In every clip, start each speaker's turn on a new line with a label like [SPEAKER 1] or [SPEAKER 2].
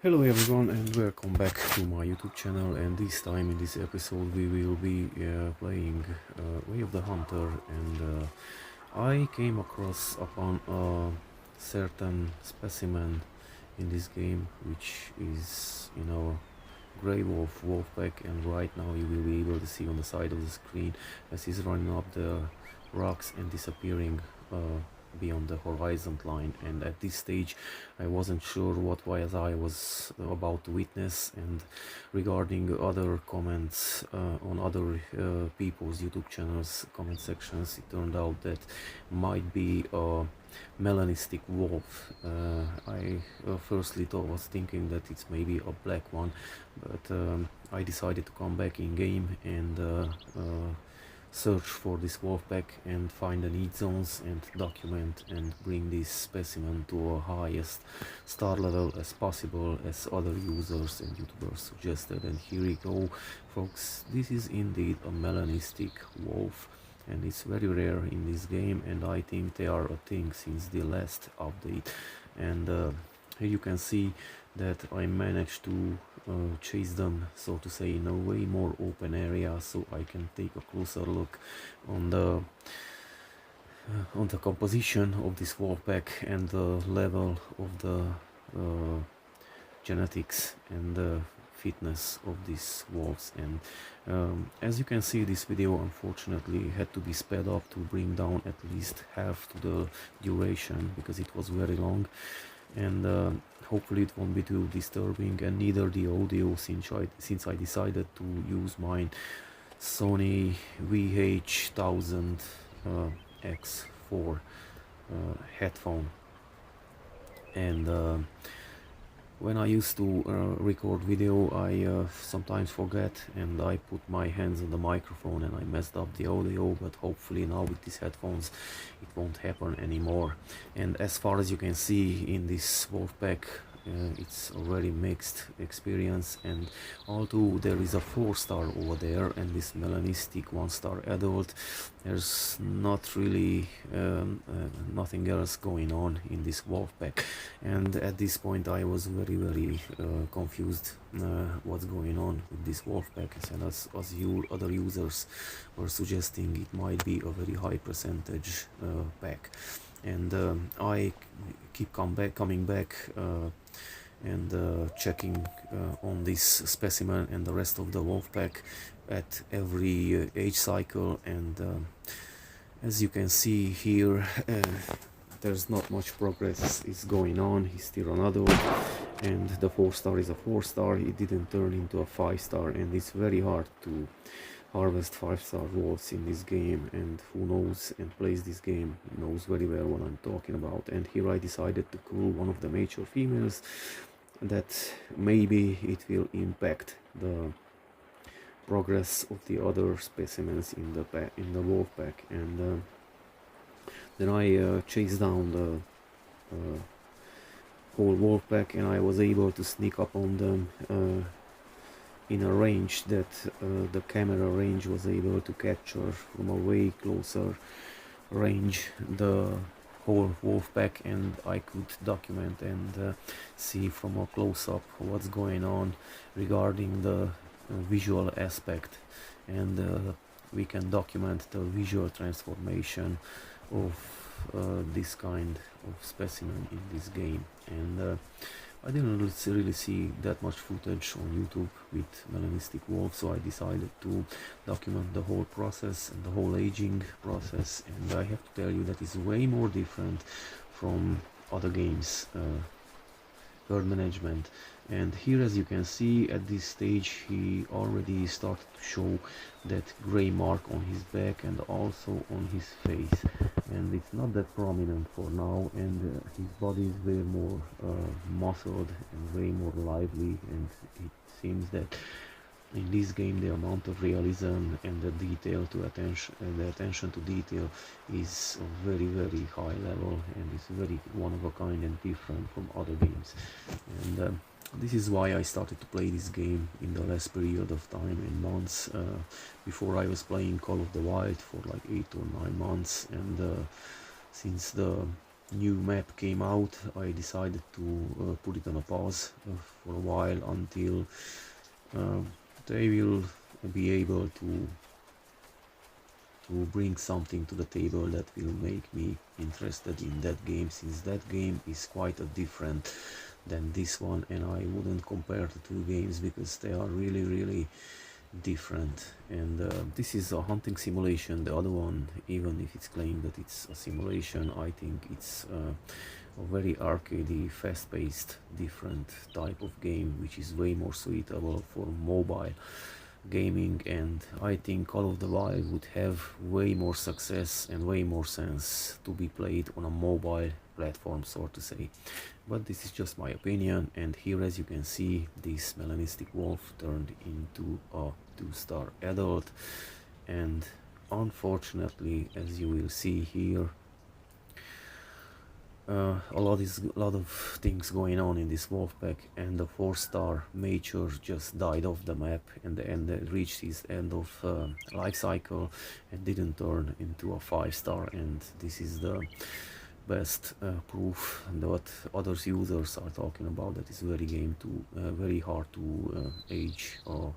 [SPEAKER 1] Hello everyone and welcome back to my YouTube channel, and this time in this episode we will be playing Way of the Hunter, and I came across upon a certain specimen in this game which is, grey wolf pack, and right now you will be able to see on the side of the screen as he's running up the rocks and disappearing beyond the horizon line. And at this stage I wasn't sure what I was about to witness, and regarding other comments on other people's YouTube channels comment sections, it turned out that might be a melanistic wolf. I firstly was thinking that it's maybe a black one, but I decided to come back in game and search for this wolf pack and find the need zones and document and bring this specimen to a highest star level as possible, as other users and YouTubers suggested. And here we go, folks. This is indeed a melanistic wolf, and it's very rare in this game, and I think they are a thing since the last update. And here you can see that I managed to chase them, so to say, in a way more open area, so I can take a closer look on the composition of this wolf pack and the level of the genetics and the fitness of these wolves. And as you can see, this video unfortunately had to be sped up to bring down at least half to the duration, because it was very long, and hopefully it won't be too disturbing, and neither the audio, since I decided to use mine Sony VH1000 X4 headphone. And when I used to record video, I sometimes forget and I put my hands on the microphone and I messed up the audio, but hopefully now with these headphones it won't happen anymore. And as far as you can see in this wolf pack, it's a very mixed experience, and although there is a 4-star over there and this melanistic 1-star adult, there's not really nothing else going on in this wolf pack. And at this point I was very confused what's going on with this wolf pack, and as you other users were suggesting, it might be a very high percentage pack. And I keep coming back and checking on this specimen and the rest of the wolf pack at every age cycle. And as you can see here, there's not much progress is going on. He's still an adult, and the 4-star is a 4-star. It didn't turn into a 5-star, and it's very hard to harvest 5-star wolves in this game, and who knows and plays this game knows very well what I'm talking about. And here I decided to kill one of the mature females, that maybe it will impact the progress of the other specimens in the wolf pack. And then I chased down the whole wolf pack, and I was able to sneak up on them in a range that the camera range was able to capture from a way closer range the whole wolf pack, and I could document and see from a close-up what's going on regarding the visual aspect, and we can document the visual transformation of this kind of specimen in this game. And I didn't really see that much footage on YouTube with melanistic wolf, so I decided to document the whole process and the whole aging process. And I have to tell you that it's way more different from other games, herd management. And here, as you can see, at this stage he already started to show that gray mark on his back and also on his face, and it's not that prominent for now, and his body is way more muscled and way more lively. And it seems that in this game the amount of realism and the attention to detail is a very high level, and it's very one of a kind and different from other games. And this is why I started to play this game in the last period of time, in months. Before I was playing Call of the Wild for like 8 or 9 months, and since the new map came out, I decided to put it on a pause for a while until they will be able to bring something to the table that will make me interested in that game, since that game is quite a different than this one, and I wouldn't compare the two games because they are really different. And this is a hunting simulation. The other one, even if it's claimed that it's a simulation, I think it's a very arcadey, fast-paced, different type of game, which is way more suitable for mobile gaming. And I think Call of the Wild would have way more success and way more sense to be played on a mobile platform, so to say. But this is just my opinion, and here, as you can see, this Melanistic wolf turned into a 2-star adult, and unfortunately, as you will see here, a lot of things going on in this wolf pack, and the 4-star mature just died off the map and reached his end of life cycle and didn't turn into a 5-star. And this is the best proof that other users are talking about, that is very hard to age a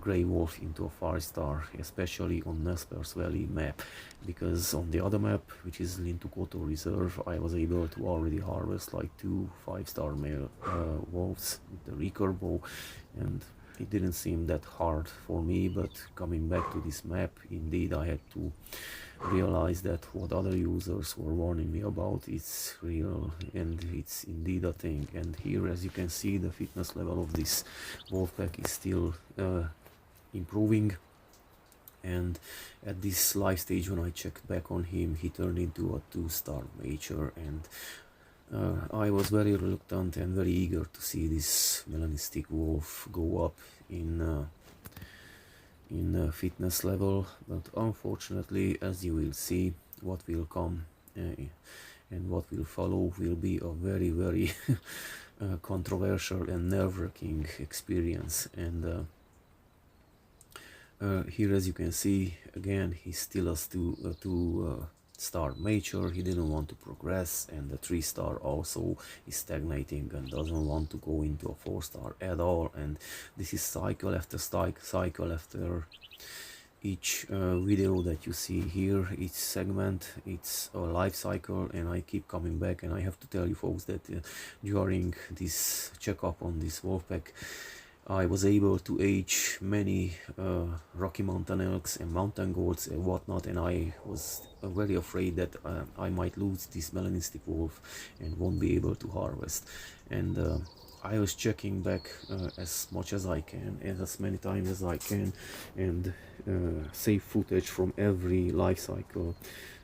[SPEAKER 1] Grey Wolf into a 5-star, especially on Nesper's Valley map, because on the other map, which is Lintukoto Reserve, I was able to already harvest like 2 5-star male wolves with the recurve bow, and it didn't seem that hard for me. But coming back to this map, indeed I had to realize that what other users were warning me about is real, and it's indeed a thing. And here, as you can see, the fitness level of this wolf pack is still improving, and at this live stage, when I checked back on him, he turned into a 2-star mature. And I was very reluctant and very eager to see this Melanistic wolf go up in fitness level, but unfortunately, as you will see, what will come and what will follow will be a very controversial and nerve-wracking experience. And here, as you can see, again, he still has two-star mature. He didn't want to progress, and the 3-star also is stagnating and doesn't want to go into a 4-star at all. And this is cycle after cycle after each video that you see here, each segment, it's a life cycle, and I keep coming back. And I have to tell you folks that during this checkup on this wolfpack, I was able to age many Rocky Mountain elks and mountain goats and whatnot, and I was very afraid that I might lose this Melanistic wolf and won't be able to harvest. And I was checking back as much as I can and as many times as I can, and save footage from every life cycle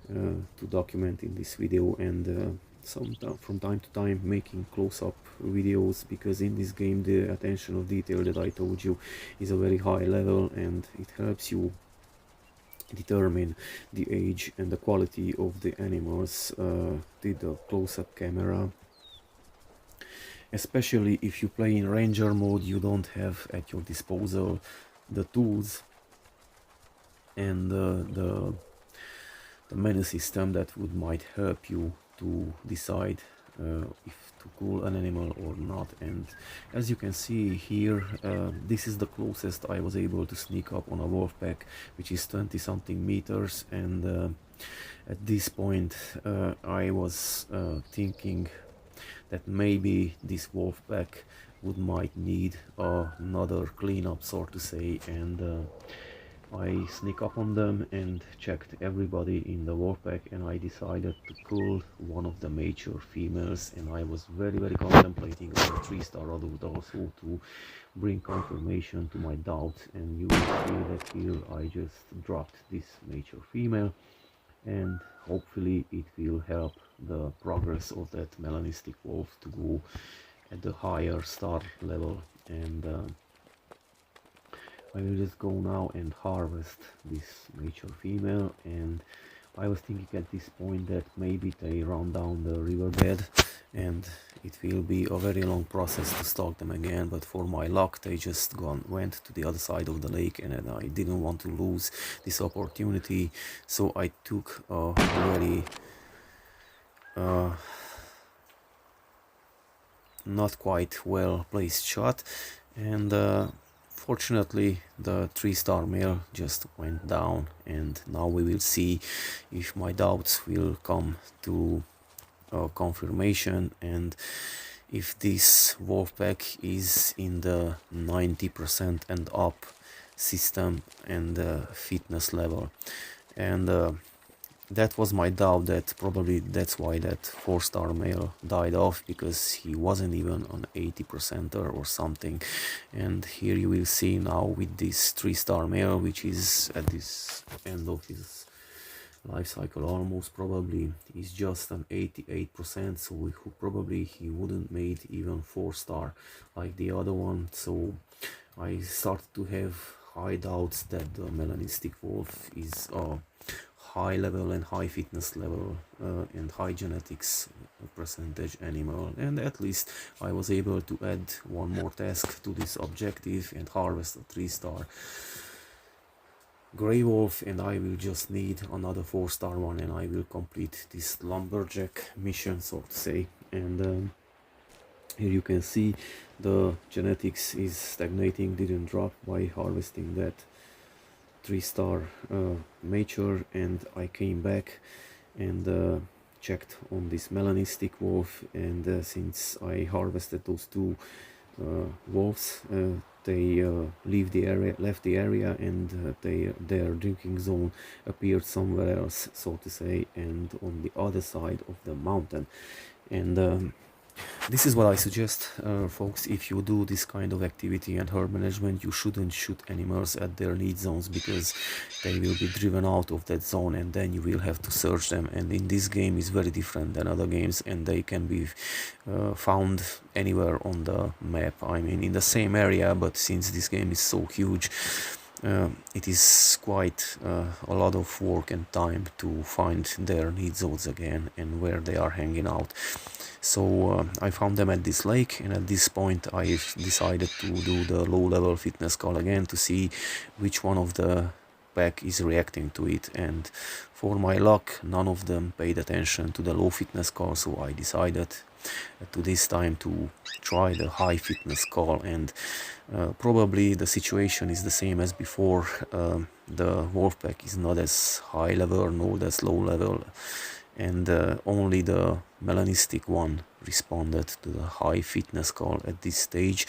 [SPEAKER 1] to document in this video, and from time to time making close-up videos, because in this game the attention of detail that I told you is a very high level, and it helps you determine the age and the quality of the animals with the close-up camera. Especially if you play in ranger mode, you don't have at your disposal the tools and the menu system that might help you to decide if to cool an animal or not. And as you can see here, this is the closest I was able to sneak up on a wolf pack, which is 20 something meters. And at this point I was thinking that maybe this wolf pack might need another cleanup, so to say. And I sneak up on them and checked everybody in the wolf pack, and I decided to kill one of the mature females. And I was very contemplating on a 3-star adult also to bring confirmation to my doubts. And you will see that here I just dropped this mature female, and hopefully it will help the progress of that Melanistic wolf to go at the higher star level. And I will just go now and harvest this mature female. And I was thinking at this point that maybe they run down the riverbed and it will be a very long process to stalk them again, but for my luck they just went to the other side of the lake, and I didn't want to lose this opportunity, so I took a very uh, not quite well placed shot, and fortunately the 3-star male just went down, and now we will see if my doubts will come to confirmation, and if this wolf pack is in the 90% and up system and fitness level. And that was my doubt, that probably that's why that 4-star male died off, because he wasn't even on 80%er or something. And here you will see now with this 3-star male, which is at this end of his life cycle, almost probably is just an 88%, so probably he wouldn't made even 4-star like the other one. So I started to have high doubts that the melanistic wolf is a high level and high fitness level and high genetics percentage animal, and at least I was able to add one more task to this objective and harvest a 3-star Grey Wolf, and I will just need another 4-star one, and I will complete this lumberjack mission, so to say. And here you can see the genetics is stagnating, didn't drop by harvesting that 3-star mature. And I came back and checked on this melanistic wolf, and since I harvested those two wolves, they left the area, and their drinking zone appeared somewhere else, so to say, and on the other side of the mountain. And this is what I suggest, folks. If you do this kind of activity and herd management, you shouldn't shoot animals at their need zones, because they will be driven out of that zone, and then you will have to search them. And in this game is very different than other games, and they can be found anywhere on the map. I mean, in the same area, but since this game is so huge, it is quite a lot of work and time to find their need zones again and where they are hanging out. So I found them at this lake, and at this point I decided to do the low-level fitness call again to see which one of the pack is reacting to it. And for my luck, none of them paid attention to the low fitness call, so I decided to this time to try the high fitness call. And probably the situation is the same as before. The wolf pack is not as high level nor as low level, and only the melanistic one responded to the high fitness call at this stage.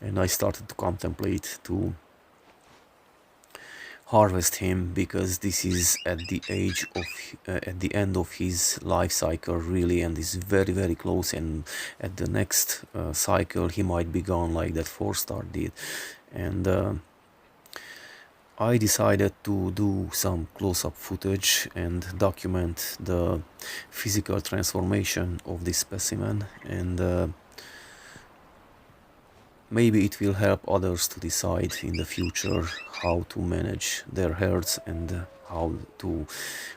[SPEAKER 1] And I started to contemplate to harvest him, because this is at the age of at the end of his life cycle really, and is very close, and at the next cycle he might be gone like that 4-star did. And I decided to do some close-up footage and document the physical transformation of this specimen, and maybe it will help others to decide in the future how to manage their herds and how to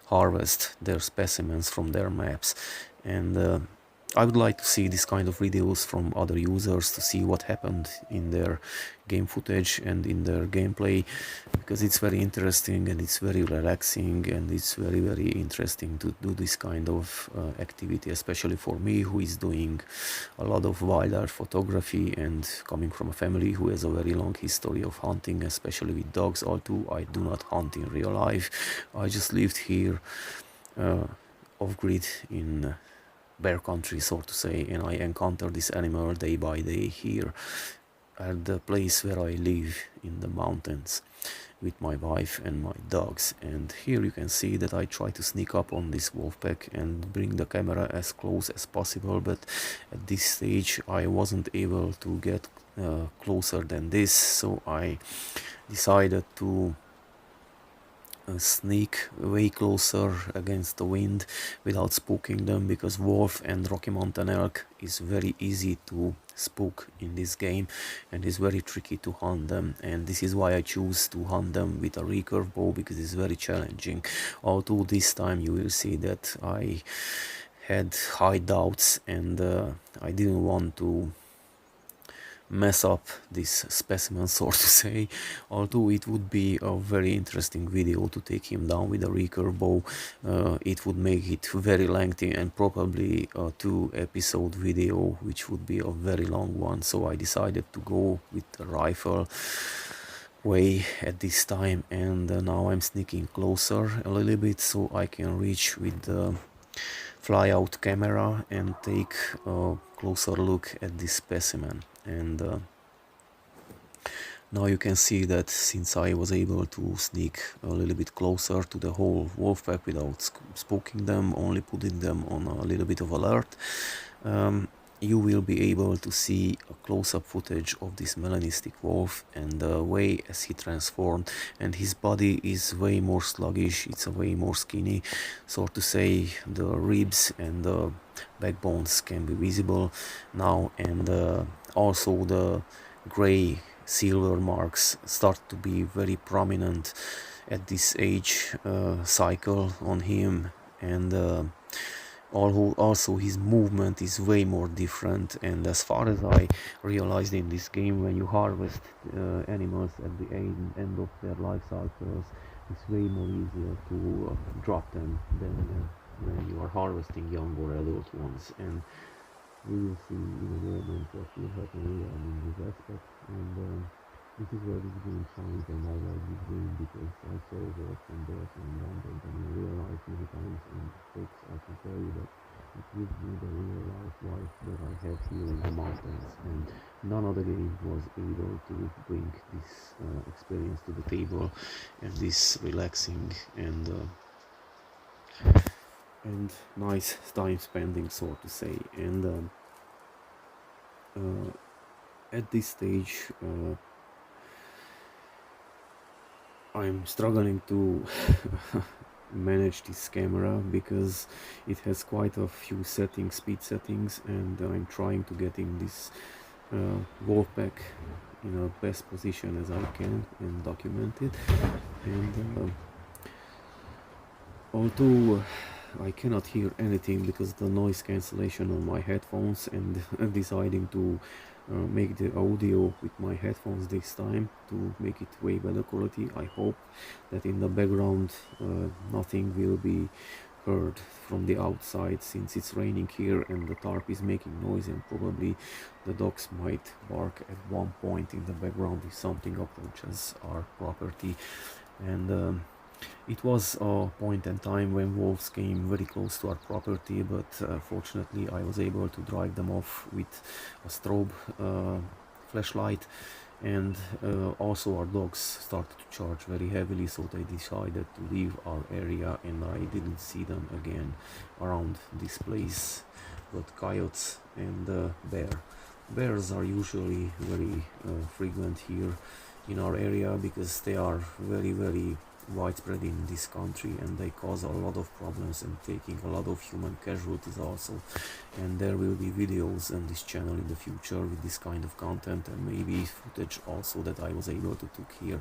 [SPEAKER 1] harvest their specimens from their maps. And I would like to see this kind of videos from other users to see what happened in their game footage and in their gameplay, because it's very interesting and it's very relaxing, and it's very interesting to do this kind of activity, especially for me, who is doing a lot of wildlife photography and coming from a family who has a very long history of hunting, especially with dogs. Although I do not hunt in real life, I just lived here off-grid in bear country, so to say, and I encounter this animal day by day here at the place where I live in the mountains with my wife and my dogs. And here you can see that I try to sneak up on this wolf pack and bring the camera as close as possible, but at this stage I wasn't able to get closer than this, so I decided to sneak way closer against the wind without spooking them, because wolf and Rocky Mountain elk is very easy to spook in this game and is very tricky to hunt them, and this is why I choose to hunt them with a recurve bow, because it's very challenging. Although this time you will see that I had high doubts, and I didn't want to mess up this specimen, so to say. Although it would be a very interesting video to take him down with a recurve bow, it would make it very lengthy and probably a 2-episode video, which would be a very long one. So I decided to go with the rifle way at this time, and now I'm sneaking closer a little bit so I can reach with the fly out camera and take a closer look at this specimen. And now you can see that since I was able to sneak a little bit closer to the whole wolf pack without spooking them, only putting them on a little bit of alert, you will be able to see a close-up footage of this melanistic wolf and the way as he transformed, and his body is way more sluggish, it's a way more skinny, so to say. The ribs and the backbones can be visible now, and also the gray silver marks start to be very prominent at this age cycle on him, and also his movement is way more different. And as far as I realized in this game, when you harvest animals at the end of their life cycles, it's way more easier to drop them than when you are harvesting young or adult ones. And we will see in a moment what will happen regarding this aspect. And this is where this game shines, and I like this game because I saw wolves and bears and wanted them in real life many times, and folks, I can tell you that it gives me the real life life that I have here in the mountains, and none of the game was able to bring this experience to the table, and this relaxing and nice time spending, so to say. And at this stage I'm struggling to manage this camera because it has quite a few settings, speed settings, and I'm trying to get in this wolf pack in a best position as I can and document it. And although I cannot hear anything because the noise cancellation on my headphones, and deciding to make the audio with my headphones this time to make it way better quality. I hope that in the background nothing will be heard from the outside, since it's raining here and the tarp is making noise, and probably the dogs might bark at one point in the background if something approaches our property. And it was a point in time when wolves came very close to our property, but fortunately I was able to drive them off with a strobe flashlight, and also our dogs started to charge very heavily, so they decided to leave our area, and I didn't see them again around this place. But coyotes and bears are usually very frequent here in our area because they are very widespread in this country, and they cause a lot of problems and taking a lot of human casualties also. And there will be videos on this channel in the future with this kind of content, and maybe footage also that I was able to took here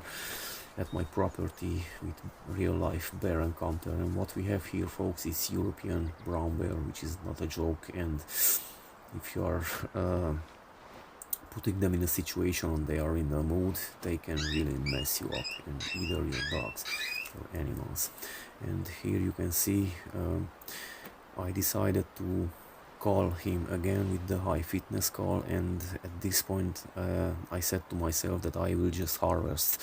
[SPEAKER 1] at my property with real life bear encounter. And what we have here, folks, is European brown bear, which is not a joke. And if you are putting them in a situation when they are in the mood, they can really mess you up, and either your dogs or animals. And here you can see I decided to call him again with the high fitness call, and at this point I said to myself that I will just harvest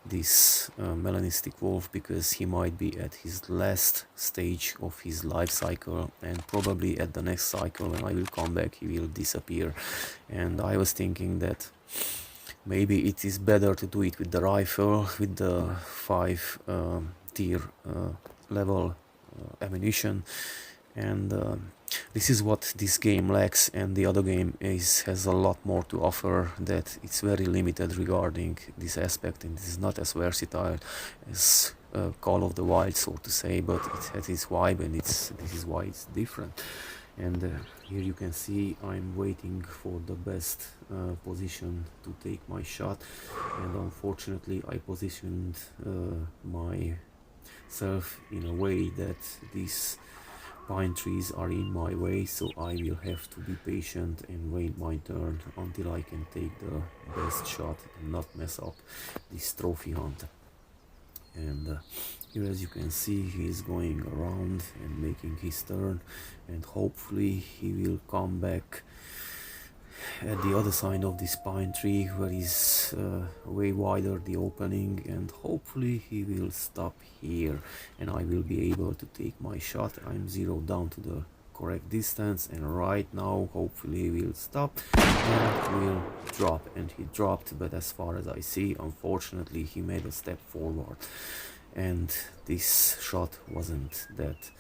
[SPEAKER 1] this melanistic wolf, because he might be at his last stage of his life cycle, and probably at the next cycle when I will come back he will disappear. And I was thinking that maybe it is better to do it with the rifle, with the 5 tier level ammunition. And this is what this game lacks, and the other game has a lot more to offer, that it's very limited regarding this aspect, and this is not as versatile as Call of the Wild, so to say, but it has its vibe, and this is why it's different. And here you can see I'm waiting for the best position to take my shot, and unfortunately I positioned myself in a way that this pine trees are in my way, so I will have to be patient and wait my turn until I can take the best shot and not mess up this trophy hunt. And here, as you can see, he is going around and making his turn, and hopefully he will come back at the other side of this pine tree where is way wider the opening, and hopefully he will stop here and I will be able to take my shot. I'm zeroed down to the correct distance, and right now hopefully he will stop and will drop. And he dropped, but as far as I see, unfortunately he made a step forward, and this shot wasn't that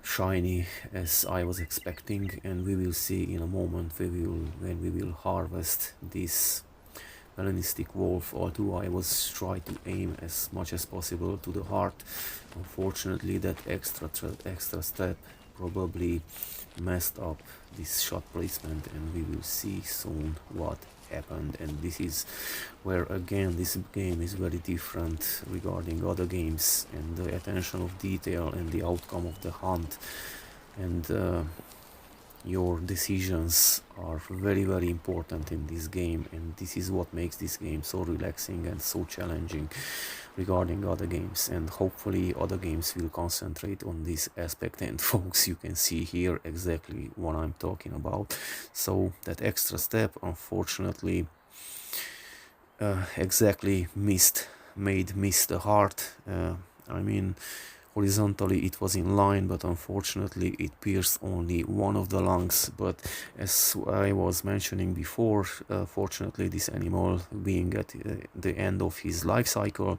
[SPEAKER 1] shiny as I was expecting, and we will see in a moment when we will harvest this Melanistic wolf. Although I was trying to aim as much as possible to the heart, unfortunately that extra step probably messed up this shot placement, and we will see soon what happened. And this is where again this game is very different regarding other games, and the attention of detail and the outcome of the hunt and your decisions are very important in this game, and this is what makes this game so relaxing and so challenging regarding other games. And hopefully other games will concentrate on this aspect, and folks, you can see here exactly what I'm talking about. So that extra step unfortunately exactly missed the heart. I mean, horizontally it was in line, but unfortunately it pierced only one of the lungs. But as I was mentioning before, fortunately this animal, being at the end of his life cycle,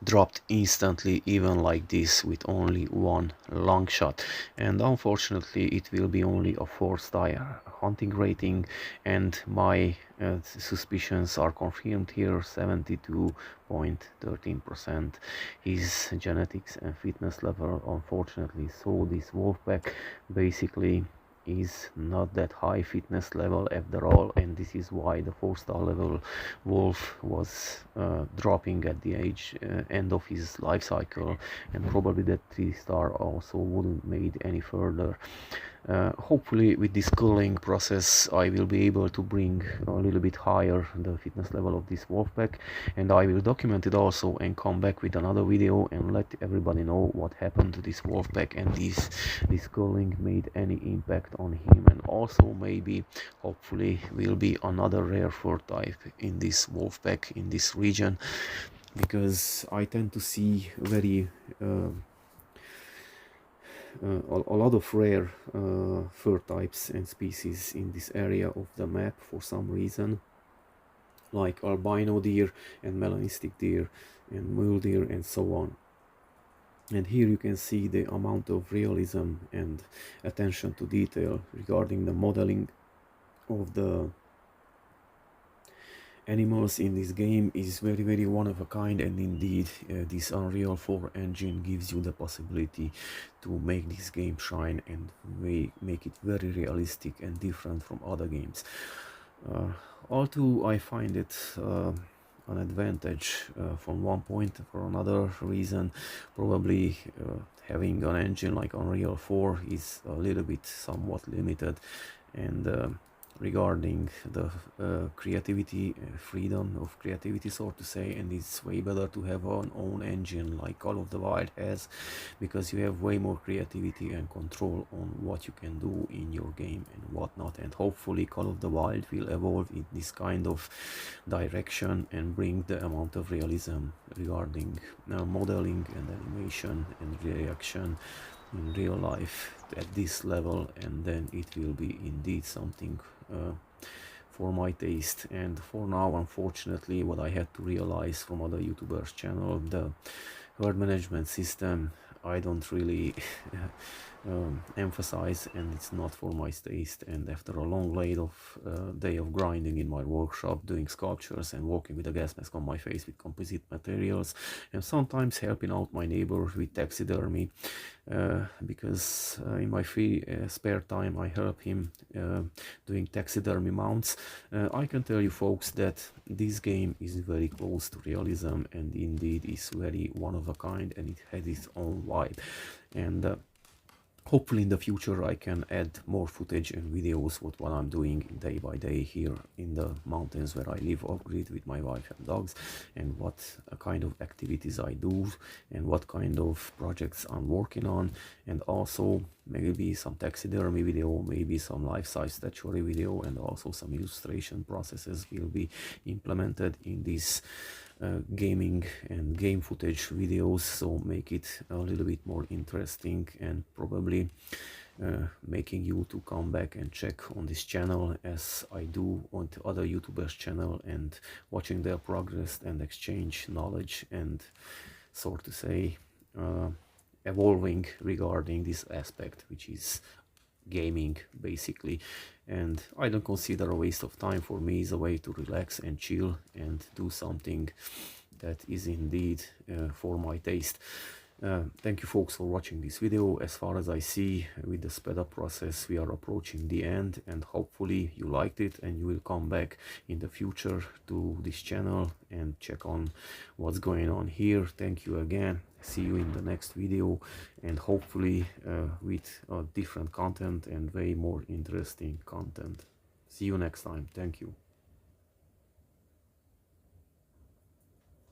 [SPEAKER 1] dropped instantly, even like this, with only one long shot. And unfortunately it will be only a 4-star hunting rating, and my suspicions are confirmed here, 72.13%. His genetics and fitness level, unfortunately, so this wolf pack basically is not that high fitness level after all, and this is why the 4-star level wolf was dropping at the end of his life cycle, and probably that 3-star also wouldn't made any further. Hopefully with this culling process I will be able to bring a little bit higher the fitness level of this wolf pack, and I will document it also and come back with another video and let everybody know what happened to this wolf pack, and this culling made any impact on him, and also maybe hopefully will be another rare fur type in this wolf pack in this region, because I tend to see very a lot of rare fur types and species in this area of the map for some reason, like albino deer and melanistic deer and mule deer and so on. And here you can see the amount of realism and attention to detail regarding the modeling of the animals in this game is very one of a kind, and indeed this Unreal 4 engine gives you the possibility to make this game shine and make it very realistic and different from other games. Although I find it an advantage from one point, for another reason probably having an engine like Unreal 4 is a little bit somewhat limited, and regarding the creativity, freedom of creativity, so to say, and it's way better to have an own engine like Call of the Wild has, because you have way more creativity and control on what you can do in your game and whatnot. And hopefully Call of the Wild will evolve in this kind of direction and bring the amount of realism regarding modeling and animation and reaction in real life at this level, and then it will be indeed something for my taste. And for now, unfortunately, what I had to realize from other YouTubers channel, the herd management system, I don't really emphasize, and it's not for my taste. And after a long day of grinding in my workshop, doing sculptures and working with a gas mask on my face with composite materials, and sometimes helping out my neighbor with taxidermy, because in my free spare time I help him doing taxidermy mounts. I can tell you folks that this game is very close to realism, and indeed is very one of a kind, and it has its own vibe. And hopefully in the future I can add more footage and videos with what I'm doing day by day here in the mountains where I live off-grid with my wife and dogs, and what kind of activities I do and what kind of projects I'm working on, and also maybe some taxidermy video, maybe some life-size statuary video, and also some illustration processes will be implemented in this gaming and game footage videos, so make it a little bit more interesting, and probably making you to come back and check on this channel as I do on the other YouTubers channel, and watching their progress and exchange knowledge, and so to say evolving regarding this aspect, which is gaming basically. And I don't consider a waste of time. For me, is a way to relax and chill and do something that is indeed for my taste. Thank you folks for watching this video. As far as I see, with the sped up process, we are approaching the end, and hopefully you liked it and you will come back in the future to this channel and check on what's going on here. Thank you again. See you in the next video, and hopefully with different content and way more interesting content. See you next time. Thank you.